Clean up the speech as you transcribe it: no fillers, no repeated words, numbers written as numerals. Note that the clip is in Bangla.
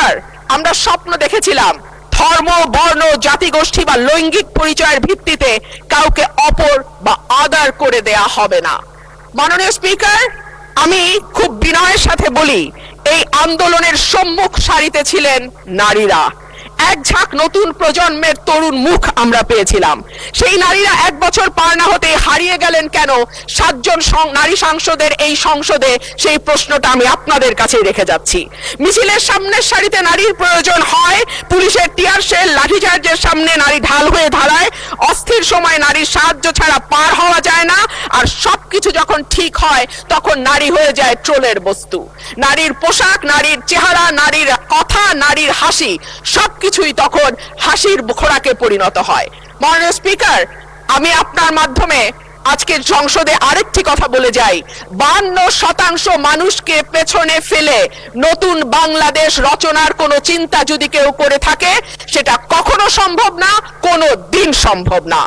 স্পিকার, আমরা স্বপ্ন দেখেছিলাম ধর্ম, বর্ণ, জাতিগোষ্ঠী বা লৈঙ্গিক পরিচয়ের ভিত্তিতে কাউকে অপর বা আদার করে দেয়া হবে না। মাননীয় স্পিকার, আমি খুব বিনয়ের সাথে বলি, এই আন্দোলনের সম্মুখ সারিতে ছিলেন নারীরা। এক ঝাঁক নতুন প্রজন্মের তরুণ মুখ আমরা পেয়েছিলাম। সেই নারীরা 1 বছর পার না হতে হারিয়ে গেলেন কেন 7 জন নারী সাংসদের এই সংসদে, সেই প্রশ্নটা আমি আপনাদের কাছে রেখে যাচ্ছি। মিছিলের সামনের সারিতে নারীর প্রয়োজন হয়, পুলিশের টিয়ার শেল, লাঠিচার্জের সামনে নারী ঢাল হয়ে দাঁড়ায়। অস্থির সময় নারীর সাহায্য ছাড়া পার হওয়া যায় না, আর সবকিছু যখন ঠিক হয় তখন নারী হয়ে যায় ট্রোলের বস্তু। নারীর পোশাক, নারীর চেহারা, নারীর কথা, নারীর হাসি সবকিছুই তখন হাসির খোরাকে পরিণত হয়। মাননীয় স্পিকার, আমি আপনার মাধ্যমে আজকের সংসদে আরেকটি কথা বলে যাই। 52% মানুষকে পেছনে ফেলে নতুন বাংলাদেশ রচনার কোনো চিন্তা যদি কেউ করে থাকে, সেটা কখনো সম্ভব না, কোনো দিন সম্ভব না।